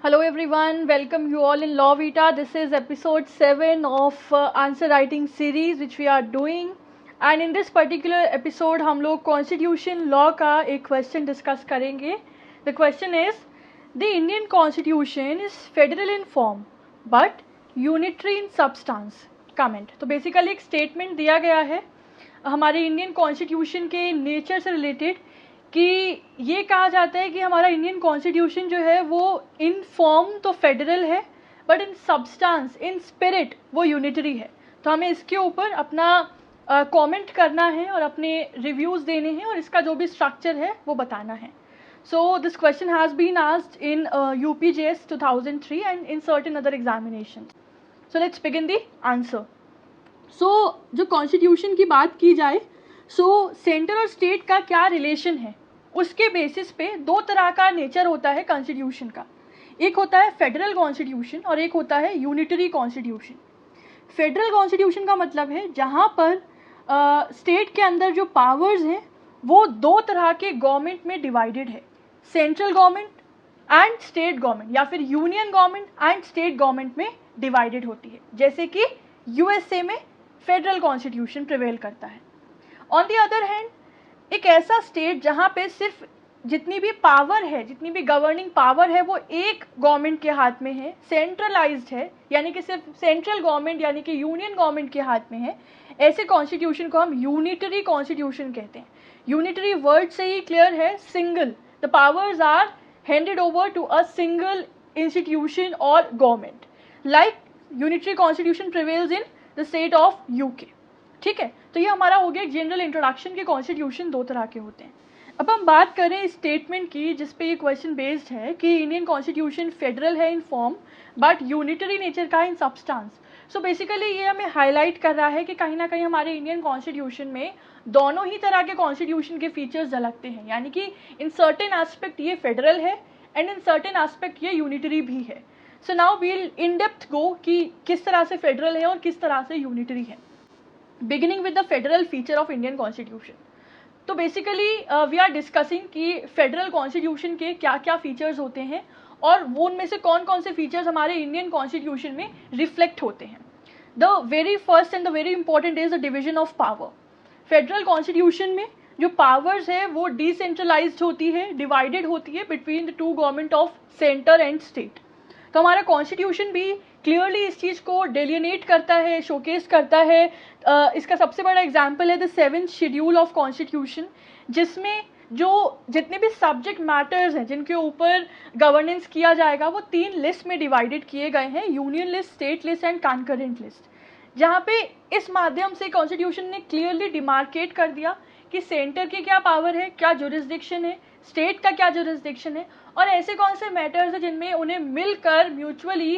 Hello everyone, welcome you all in Law Vita. This is episode 7 of answer writing series which we are doing, and in this particular episode हम लोग constitution law का एक question discuss करेंगे. The question is, the Indian constitution is federal in form but unitary in substance. Comment. तो basically एक statement दिया गया है हमारे इंडियन कॉन्स्टिट्यूशन के नेचर से रिलेटेड कि ये कहा जाता है कि हमारा इंडियन कॉन्स्टिट्यूशन जो है वो इन फॉर्म तो फेडरल है but in substance in spirit वो यूनिटरी है. तो हमें इसके ऊपर अपना कमेंट करना है और अपने रिव्यूज़ देने हैं और इसका जो भी स्ट्रक्चर है वो बताना है. So this question has been asked in UPJS 2003 and in certain other examination. So let's begin the answer. So जो कॉन्स्टिट्यूशन की बात की जाए, सो सेंटर और स्टेट का क्या रिलेशन है उसके बेसिस पे दो तरह का नेचर होता है कॉन्स्टिट्यूशन का. एक होता है फेडरल कॉन्स्टिट्यूशन और एक होता है यूनिटरी कॉन्स्टिट्यूशन. फेडरल कॉन्स्टिट्यूशन का मतलब है जहाँ पर स्टेट के अंदर जो पावर्स हैं वो दो तरह के गवर्नमेंट में डिवाइडेड है, central government and state government, या फिर union government and state government में डिवाइडेड होती है, जैसे कि USA में फेडरल कॉन्स्टिट्यूशन प्रिवेल करता है. ऑन द अदर हैंड एक ऐसा स्टेट जहाँ पे सिर्फ जितनी भी पावर है, जितनी भी गवर्निंग पावर है वो एक गवर्नमेंट के हाथ में है, सेंट्रलाइज्ड है, यानी कि सिर्फ सेंट्रल गवर्नमेंट यानी कि यूनियन गवर्नमेंट के हाथ में है, ऐसे कॉन्स्टिट्यूशन को हम यूनिटरी कॉन्स्टिट्यूशन कहते हैं. यूनिटरी वर्ड से ही क्लियर है, single. The powers are handed over to a single institution और government, like unitary constitution prevails in the state of UK. ठीक है, तो ये हमारा हो गया जनरल इंट्रोडक्शन के कॉन्स्टिट्यूशन दो तरह के होते हैं. अब हम बात करें इस स्टेटमेंट की जिस पे ये क्वेश्चन बेस्ड है कि इंडियन कॉन्स्टिट्यूशन फेडरल है in form but unitary nature का इन सब्सटेंस. सो बेसिकली ये हमें हाईलाइट कर रहा है कि कहीं ना कहीं हमारे इंडियन कॉन्स्टिट्यूशन में दोनों ही तरह के कॉन्स्टिट्यूशन के फीचर्स झलकते हैं, यानी कि इन सर्टेन एस्पेक्ट ये फेडरल है एंड इन सर्टेन एस्पेक्ट ये यूनिटरी भी है. So now we'll in depth go कि किस तरह से फेडरल है और किस तरह से यूनिटरी है. Beginning with the federal feature of Indian constitution. तो बेसिकली वी आर डिस्कसिंग कि फेडरल कॉन्स्टिट्यूशन के क्या क्या फीचर्स होते हैं और वो उनमें से कौन कौन से फीचर्स हमारे इंडियन कॉन्स्टिट्यूशन में रिफ्लेक्ट होते हैं. The very first and the very important is the division of power. Federal constitution में जो पावर्स है वो डिसेंट्रलाइज्ड होती है, डिवाइडेड होती है between the two government of centre and state. तो हमारा कॉन्स्टिट्यूशन भी क्लियरली इस चीज़ को डेलिनेट करता है, शोकेस करता है. इसका सबसे बड़ा एग्जाम्पल है the 7th schedule of constitution, जिसमें जो जितने भी सब्जेक्ट मैटर्स हैं जिनके ऊपर गवर्नेंस किया जाएगा वो 3 लिस्ट में डिवाइडेड किए गए हैं, union list, state list and concurrent list, जहाँ पे इस माध्यम से कॉन्स्टिट्यूशन ने क्लियरली डिमार्केट कर दिया कि सेंटर की क्या पावर है, क्या जुरिस्डिक्शन है, स्टेट का क्या जुरिस्डिक्शन है और ऐसे कौन से मैटर्स हैं जिनमें उन्हें मिलकर म्यूचुअली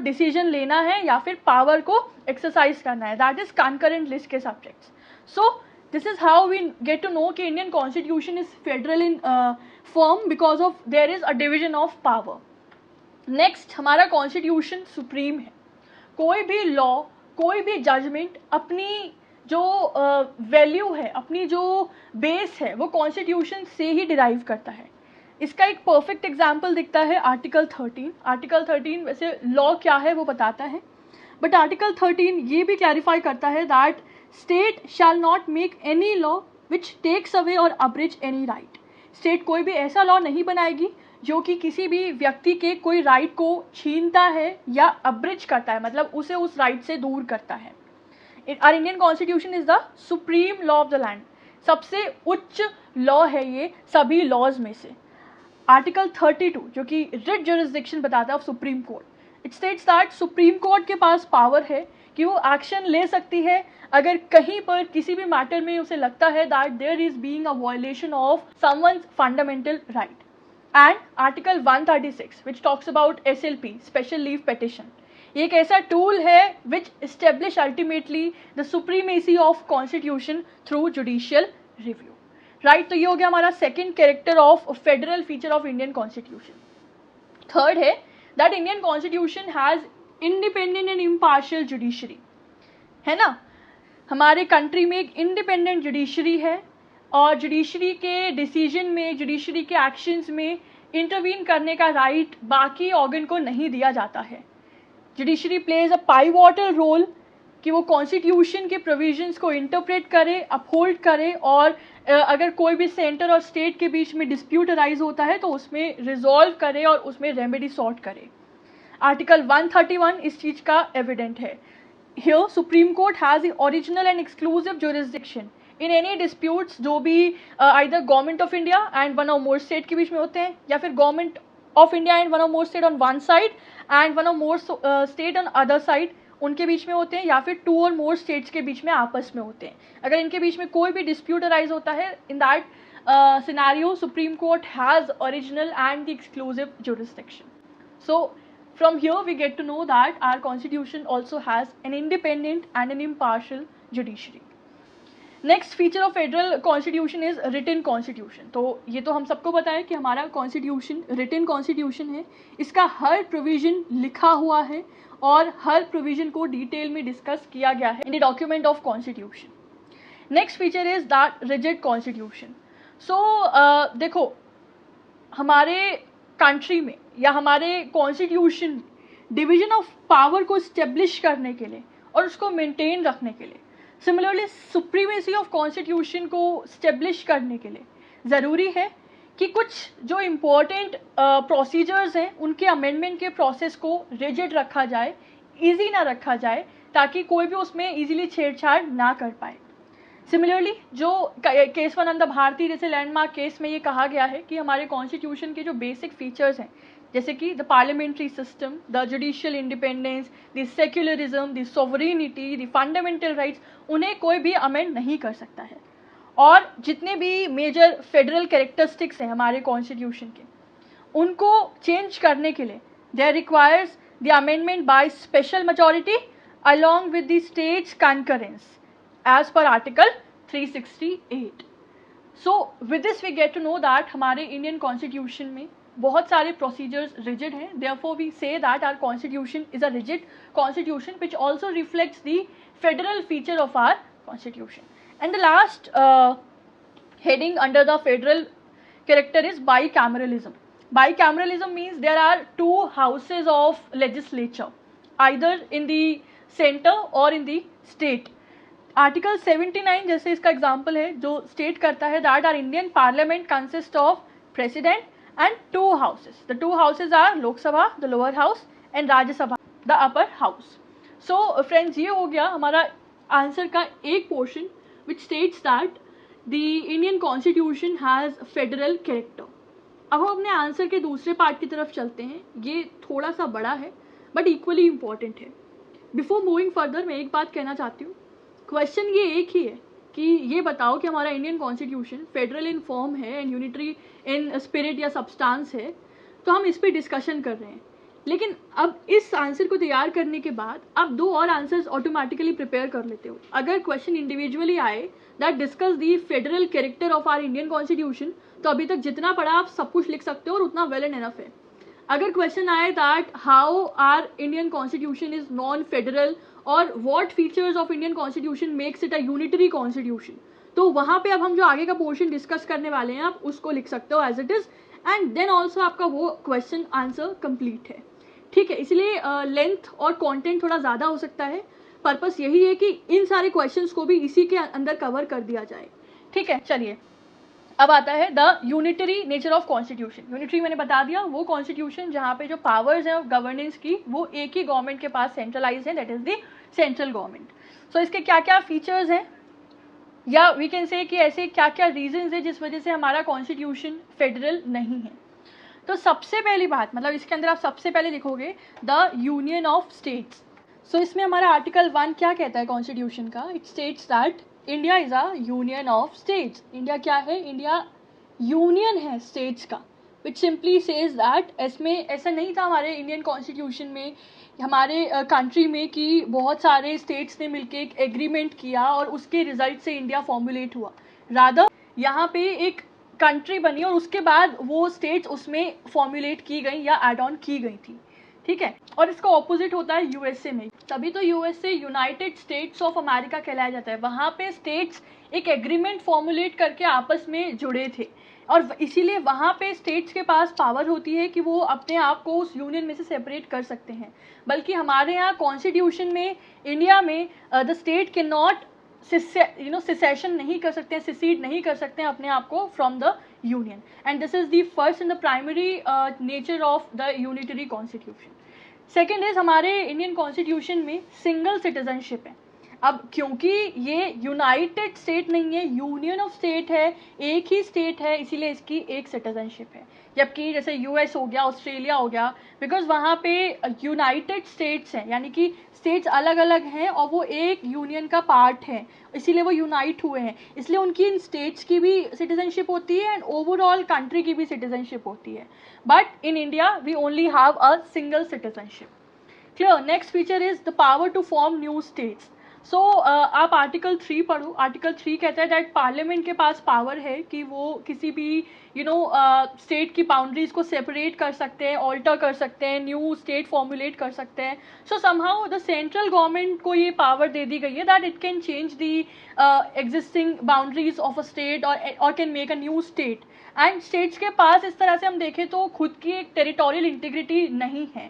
डिसीजन लेना है या फिर पावर को एक्सरसाइज करना है. दैट इज कॉन्करेंट लिस्ट के subjects. So this is how we get to know कि Indian constitution is federal in form because of there is a division of power. Next, हमारा कॉन्स्टिट्यूशन सुप्रीम है. कोई भी law, कोई भी judgement अपनी जो वैल्यू है, अपनी जो बेस है वो कॉन्स्टिट्यूशन से ही डिराइव करता है. इसका एक परफेक्ट एग्जाम्पल दिखता है आर्टिकल 13. आर्टिकल 13 वैसे लॉ क्या है वो बताता है, बट आर्टिकल 13 ये भी क्लैरिफाई करता है that state shall not make any law which takes away और अब्रिज एनी राइट. स्टेट कोई भी ऐसा लॉ नहीं बनाएगी जो कि किसी भी व्यक्ति के कोई राइट को छीनता है या अब्रिज करता है, मतलब उसे उस राइट से दूर करता है. Our Indian Constitution is the supreme law of the land. सबसे उच्च लॉ है ये सभी लॉज में से. आर्टिकल 32 जो कि रिट जुरिस्डिक्शन बताता है of supreme court, it states that supreme court के पास पावर है कि वो एक्शन ले सकती है अगर कहीं पर किसी भी मैटर में उसे लगता है that there is being a violation of someone's fundamental right. And article 136 which talks about SLP, special leave petition, ये एक ऐसा टूल है which establish ultimately the supremacy of constitution through judicial review. Right, तो ये हो गया हमारा second character of federal feature of Indian constitution. Third है that Indian constitution has independent and impartial judiciary. है ना, हमारे कंट्री में एक इंडिपेंडेंट जुडिशरी है और जुडिशरी के डिसीजन में, जुडिशरी के एक्शंस में इंटरवीन करने का राइट बाकी ऑर्गन को नहीं दिया जाता है। Judiciary plays a pivotal role कि वो कॉन्स्टिट्यूशन के प्रोविजंस को इंटरप्रेट करे, अपहोल्ड करे, और अगर कोई भी सेंटर और स्टेट के बीच में डिस्प्यूट अराइज होता है तो उसमें रिजॉल्व करे और उसमें रेमेडी सॉर्ट करे। आर्टिकल 131 इस चीज़ का एविडेंट है। Here supreme court has the original and exclusive jurisdiction in any disputes जो भी either government of India and one और मोर स्टेट के बीच में होते हैं, या फिर government of India and one और more state on one side and one और more state on other side उनके बीच में होते हैं, या फिर टू और मोर स्टेट्स के बीच में आपस में होते हैं। अगर इनके बीच में कोई भी डिस्प्यूट अराइज होता है, in that scenario supreme court has original and the exclusive jurisdiction. So from here we get to know that our constitution also has an independent and an impartial judiciary. Next feature of federal constitution is written constitution. तो ये तो हम सबको पता है कि हमारा constitution written constitution है, इसका हर प्रोविजन लिखा हुआ है और हर प्रोविजन को डिटेल में डिस्कस किया गया है in the document of constitution. Next feature is that rigid constitution. So देखो, हमारे कंट्री में या हमारे कॉन्स्टिट्यूशन में डिवीजन ऑफ पावर को स्टेब्लिश करने के लिए और उसको मेंटेन रखने के लिए, सिमिलरली सुप्रीमेसी ऑफ कॉन्स्टिट्यूशन को स्टेब्लिश करने के लिए ज़रूरी है कि कुछ जो इम्पोर्टेंट प्रोसीजर्स हैं उनके अमेंडमेंट के प्रोसेस को रिजिड रखा जाए, इजी ना रखा जाए, ताकि कोई भी उसमें इजीली छेड़छाड़ ना कर पाए। सिमिलरली जो केशवानंद भारती जैसे लैंडमार्क केस में ये कहा गया है कि हमारे कॉन्स्टिट्यूशन के जो बेसिक फीचर्स हैं, जैसे कि the parliamentary system, the judicial independence, the secularism, the sovereignty, the fundamental rights, उन्हें कोई भी अमेंड नहीं कर सकता है। और जितने भी मेजर फेडरल कैरेक्टरिस्टिक्स हैं हमारे कॉन्स्टिट्यूशन के, उनको चेंज करने के लिए there requires the amendment by special majority along with the states concurrence as per article 368। So with this we get to know that हमारे इंडियन कॉन्स्टिट्यूशन में बहुत सारे प्रोसीजर्स रिजिड हैं, therefore we say that our constitution is a rigid constitution which also reflects the federal feature of our constitution. And the last heading under the federal character is bicameralism. Bicameralism means there are two houses of legislature, either in the center or in the state. Article 79 जैसे इसका example है जो state करता है that our Indian parliament consists of president and two houses. The two houses are Lok Sabha, the lower house, and Rajya Sabha, the upper house. So friends, ये हो गया हमारा आंसर का एक portion which states that the Indian Constitution has federal character. अब हम अपने answer के दूसरे पार्ट की तरफ चलते हैं। ये थोड़ा सा बड़ा है बट इक्वली इम्पॉर्टेंट है। बिफोर मूविंग फर्दर मैं एक बात कहना चाहती हूँ, क्वेश्चन ये एक ही है कि ये बताओ कि हमारा Indian constitution federal in form है एंड यूनिटरी इन स्पिरिट या सब्सटेंस है, तो हम इस पे डिस्कशन कर रहे हैं। लेकिन अब इस आंसर को तैयार करने के बाद आप दो और आंसर्स ऑटोमेटिकली प्रिपेयर कर लेते हो। अगर क्वेश्चन इंडिविजुअली आए that discuss the federal character of our Indian constitution, तो अभी तक जितना पढ़ा आप सब कुछ लिख सकते हो और उतना वेल एंड एनफ है। अगर क्वेश्चन आए that how are Indian constitution is non federal और what features of Indian constitution makes it a unitary constitution, तो वहाँ पे अब हम जो आगे का पोर्शन डिस्कस करने वाले हैं आप उसको लिख सकते हो as it is, and then also आपका वो क्वेश्चन आंसर कंप्लीट है। ठीक है, इसलिए लेंथ और कंटेंट थोड़ा ज़्यादा हो सकता है। पर्पस यही है कि इन सारे क्वेश्चंस को भी इसी के अंदर कवर कर दिया जाए। ठीक है, चलिए अब आता है the unitary nature of constitution. Unitary मैंने बता दिया, वो कॉन्स्टिट्यूशन जहाँ पे जो पावर्स हैं गवर्नेंस की वो एक ही गवर्नमेंट के पास सेंट्रलाइज है, that is the central government. So इसके क्या क्या फीचर्स हैं या वी कैन से कि ऐसे क्या क्या रीजंस है जिस वजह से हमारा कॉन्स्टिट्यूशन फेडरल नहीं है। तो सबसे पहली बात, मतलब इसके अंदर आप सबसे पहले लिखोगे द यूनियन ऑफ स्टेट्स। सो इसमें हमारा आर्टिकल 1 क्या कहता है कॉन्स्टिट्यूशन का? It states that India is a union of states. India क्या है? इंडिया यूनियन है स्टेट्स का, विच सिंपली सेज दैट इसमें ऐसा नहीं था हमारे इंडियन कॉन्स्टिट्यूशन में, हमारे कंट्री में कि बहुत सारे स्टेट्स ने मिलकर एक एग्रीमेंट किया और उसके रिजल्ट से इंडिया फॉर्मुलेट हुआ। रादर यहाँ पे एक कंट्री बनी और उसके बाद वो स्टेट्स उसमें फॉर्मुलेट की गई या एड ऑन की गई थी। ठीक है, और इसका ऑपोजिट होता है यूएसए में। तभी तो USA United states of America कहलाया जाता है। वहाँ पे स्टेट्स एक एग्रीमेंट फॉर्मुलेट करके आपस में जुड़े थे, और इसीलिए वहाँ पे स्टेट्स के पास पावर होती है कि वो अपने आप को उस यूनियन में से सेपरेट कर सकते हैं। बल्कि हमारे यहाँ कॉन्स्टिट्यूशन में, इंडिया में, the state can not cessation नहीं कर सकते हैं, सिसीड नहीं कर सकते हैं अपने आप को from the union. And this is the first in the primary nature of the unitary constitution. Second is, हमारे इंडियन कॉन्स्टिट्यूशन में सिंगल सिटीजनशिप है। अब क्योंकि ये यूनाइटेड स्टेट नहीं है, यूनियन ऑफ स्टेट है, एक ही स्टेट है, इसीलिए इसकी एक सिटीजनशिप है। जबकि जैसे यूएस हो गया, ऑस्ट्रेलिया हो गया, बिकॉज वहाँ पे यूनाइटेड स्टेट्स हैं, यानी कि स्टेट्स अलग अलग हैं और वो एक यूनियन का पार्ट है, इसीलिए वो यूनाइट हुए हैं, इसलिए उनकी इन स्टेट्स की भी सिटीजनशिप होती है एंड ओवरऑल कंट्री की भी सिटीजनशिप होती है। But in India we only have a single citizenship. Clear. Next feature is the power to form new states. सो आप आर्टिकल 3 पढ़ो। आर्टिकल 3 कहता है दैट पार्लियामेंट के पास पावर है कि वो किसी भी स्टेट की बाउंड्रीज को सेपरेट कर सकते हैं, ऑल्टर कर सकते हैं, न्यू स्टेट फॉर्मुलेट कर सकते हैं। So somehow the central government को ये पावर दे दी गई है that it can change the existing boundaries of a state और can make a new state. And states के पास इस तरह से हम देखें तो खुद की एक टेरिटोरियल इंटीग्रिटी नहीं है।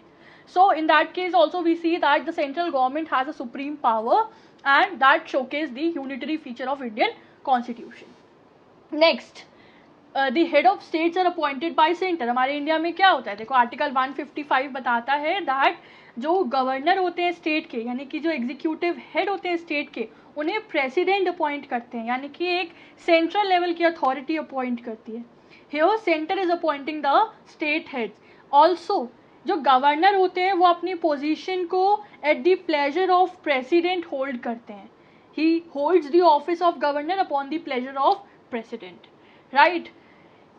So in that case also we see that the central government has a supreme power and that showcase the unitary feature of Indian constitution. Next, the head of states are appointed by center. हमारे India में क्या होता है, देखो article 155 बताता है that जो governor होते हैं स्टेट के, यानी कि जो एग्जीक्यूटिव हेड होते हैं स्टेट के, उन्हें प्रेसिडेंट अपॉइंट करते हैं, यानी कि एक सेंट्रल लेवल की अथॉरिटी अपॉइंट करती है। Here center is appointing the state heads. Also जो गवर्नर होते हैं वो अपनी पोजीशन को at the pleasure of president hold करते हैं। ही holds the office of governor upon the pleasure of president, right.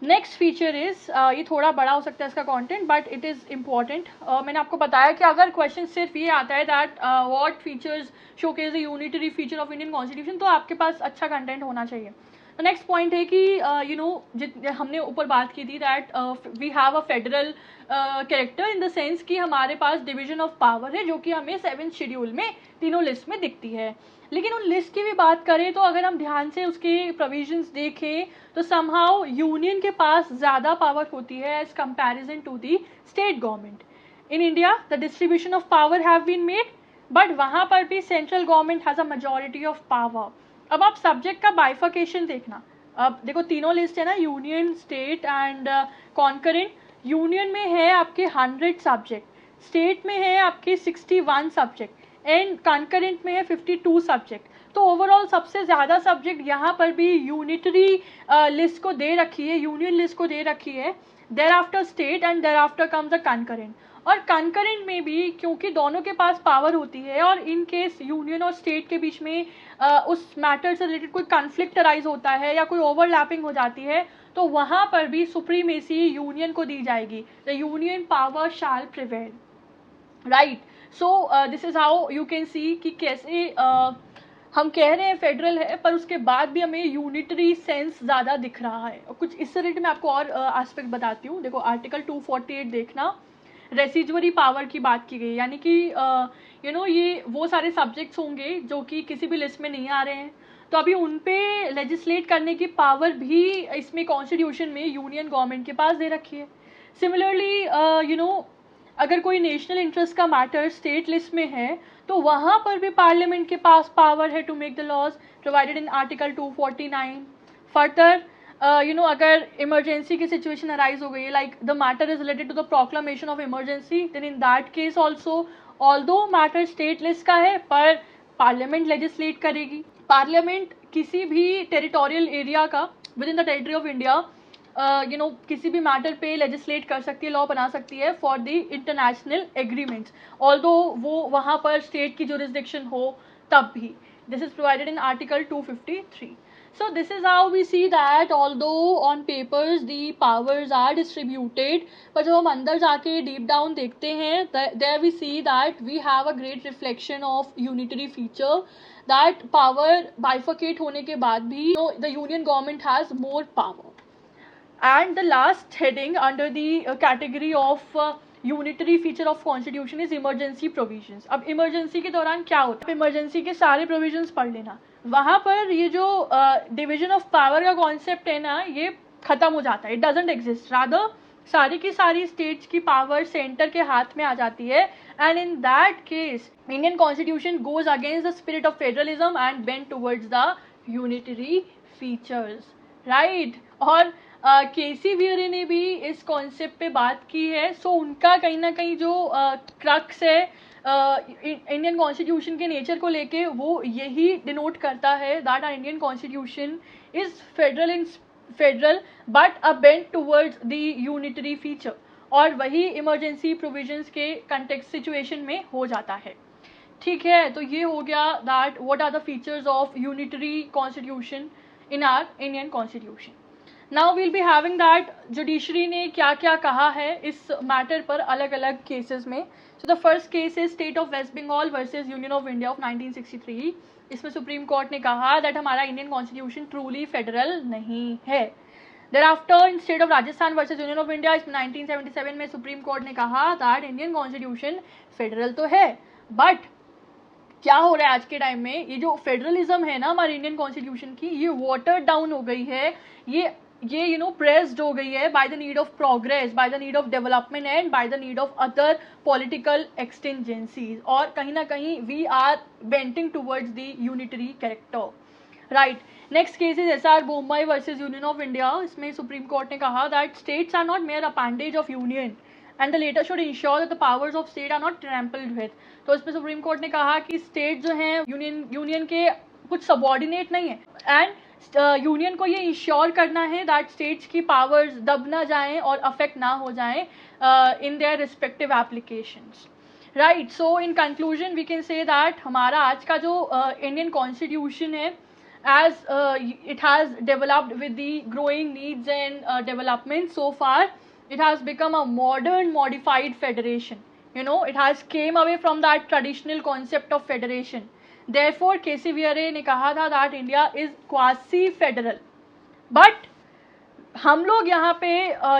Next feature is, ये थोड़ा बड़ा हो सकता है इसका content but it is important. मैंने आपको बताया कि अगर क्वेश्चन सिर्फ ये आता है that what features showcase the unitary feature of Indian constitution, तो आपके पास अच्छा कंटेंट होना चाहिए। तो नेक्स्ट पॉइंट है कि हमने ऊपर बात की थी that we have a federal character in the sense कि हमारे पास डिवीजन ऑफ पावर है, जो कि हमें 7th शेड्यूल में तीनों लिस्ट में दिखती है। लेकिन उन लिस्ट की भी बात करें तो अगर हम ध्यान से उसके प्रोविजंस देखें तो समहाउ यूनियन के पास ज़्यादा पावर होती है as comparison to the state government. In India the distribution of power have been made, but वहाँ पर भी central government has a majority of power. अब आप सब्जेक्ट का बाइफर्केशन देखना। अब देखो तीनों लिस्ट है ना, union, state and concurrent. Union में है आपके 100 सब्जेक्ट, स्टेट में है आपके 61 सब्जेक्ट एंड कॉन्करेंट में है 52 सब्जेक्ट। तो ओवरऑल सबसे ज़्यादा सब्जेक्ट यहाँ पर भी यूनिटरी लिस्ट को दे रखी है, यूनियन लिस्ट को दे रखी है। Thereafter state and thereafter comes the concurrent. और कंकरेंट में भी क्योंकि दोनों के पास पावर होती है और इन केस यूनियन और स्टेट के बीच में उस मैटर से रिलेटेड कोई कॉन्फ्लिक्ट अराइज होता है या कोई ओवरलैपिंग हो जाती है, तो वहाँ पर भी सुप्रीमेसी यूनियन को दी जाएगी। The union power shall prevail, right. So this is how you can see कि कैसे हम कह रहे हैं फेडरल है पर उसके बाद भी हमें यूनिटरी सेंस ज़्यादा दिख रहा है। और कुछ इस रिलेटेड मैं आपको और एस्पेक्ट बताती हूँ। देखो आर्टिकल 248 देखना, रेसिजुअरी पावर की बात की गई, यानी कि ये वो सारे सब्जेक्ट्स होंगे जो कि किसी भी लिस्ट में नहीं आ रहे हैं, तो अभी उन पे लेजिस्लेट करने की पावर भी इसमें कॉन्स्टिट्यूशन में यूनियन गवर्नमेंट के पास दे रखी है। सिमिलरली अगर कोई नेशनल इंटरेस्ट का मैटर स्टेट लिस्ट में है तो वहाँ पर भी पार्लियामेंट के पास पावर है to make the laws provided in article 249। Further अगर इमरजेंसी की सिचुएशन अराइज हो गई है, like the matter is related to the proclamation of emergency, then in that case also although matter state list का है पर parliament legislate करेगी। Parliament किसी भी टेरिटोरियल एरिया का with in the territory of India किसी भी मैटर पे लेजिस्लेट कर सकती है, लॉ बना सकती है for the international agreements, although वो वहाँ पर स्टेट की जुरिस्डिक्शन हो तब भी। This is provided in article 253. So this is how we see that although on papers the powers are distributed, पर जब हम अंदर जाके deep down देखते हैं there we see that we have a great reflection of unitary feature, that power bifurcate होने के बाद भी the union government has more power. And the last heading under the category of unitary feature of constitution is emergency provisions. अब emergency के दौरान क्या होता है, इमरजेंसी के सारे प्रोविजंस पढ़ लेना। वहाँ पर ये जो डिवीजन ऑफ पावर का कॉन्सेप्ट है ना, ये खत्म हो जाता है, इट डजेंट एग्जिस्ट, रादर सारी की सारी स्टेट्स की पावर सेंटर के हाथ में आ जाती है. And in that case Indian constitution goes against the spirit of federalism and bend towards the unitary features, right. और केसी वीरे ने भी इस कॉन्सेप्ट पे बात की है. सो उनका कहीं ना कहीं जो क्रक्स है इंडियन कॉन्स्टिट्यूशन के नेचर को लेके, वो यही डिनोट करता है that our Indian constitution is federal but a bend towards the unitary feature, और वही इमरजेंसी प्रोविजंस के कंटेक्स्ट सिचुएशन में हो जाता है. ठीक है, तो ये हो गया that what are the features of unitary constitution in our Indian constitution. Now will be having that judiciary ने क्या क्या कहा है इस मैटर पर अलग अलग केसेस में. So the first case is State of West Bengal versus union of India of 1963. इसमें सुप्रीम कोर्ट ने कहा दैट हमारा इंडियन कॉन्स्टिट्यूशन ट्रूली फेडरल नहीं है. Thereafter in state of Rajasthan versus union of India 1977 में सुप्रीम कोर्ट ने कहा दैट इंडियन कॉन्स्टिट्यूशन फेडरल तो है, बट क्या हो रहा है आज के टाइम में, ये जो फेडरलिज्म है ना हमारे इंडियन कॉन्स्टिट्यूशन की, ये वाटर डाउन हो गई है, ये यू नो प्रेस्ड हो गई है by the need of progress, by the need of development and by the need of other political exigencies, और कहीं ना कहीं we are bending towards the unitary character, right. Next case is S R Bommai versus union of India. इसमें supreme court ने कहा that states are not mere appendage of union and the latter should ensure that the powers of state are not trampled with. तो इसमें supreme court ने कहा कि state जो हैं यूनियन के कुछ सबॉर्डिनेट नहीं है, एंड यूनियन को ये इंश्योर करना है दैट स्टेट्स की पावर्स दब ना जाएं और अफेक्ट ना हो जाएं in their respective applications, right. So in conclusion we can say that हमारा आज का जो इंडियन कॉन्स्टिट्यूशन है, as it has developed with the growing needs and development so far, it has become a modern modified federation. You know, it has came away from that traditional concept of federation. Therefore KC Veere ने कहा था that India is quasi federal, but हम लोग यहाँ पे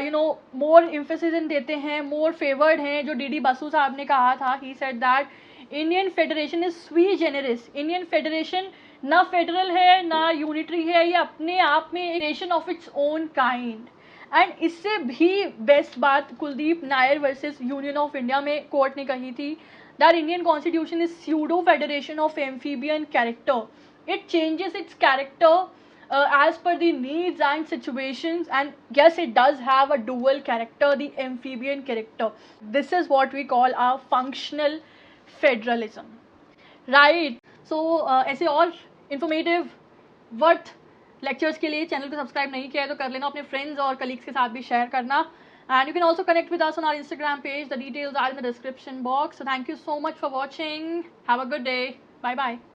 you know more emphasis देते हैं, मोर favoured हैं. जो डी बसु साहब ने कहा था, he said that Indian federation is स्वी जेनरिस. इंडियन फेडरेशन ना फेडरल है ना यूनिटरी है, ये अपने आप में एक nation of its own kind. And इससे भी बेस्ट बात Kuldeep Nair versus union of India में कोर्ट ने कही थी that Indian constitution is pseudo federation of amphibian character. It changes it's character as per the needs and situations, and yes, it does have a dual character, the amphibian character. This is what we call our functional federalism, right. So ऐसे और informative worth lectures के लिए channel को subscribe नहीं किया है तो कर लेना, अपने फ्रेंड्स और कलीग्स के साथ भी शेयर करना. And you can also connect with us on our Instagram page. The details are in the description box. So thank you so much for watching. Have a good day. Bye bye.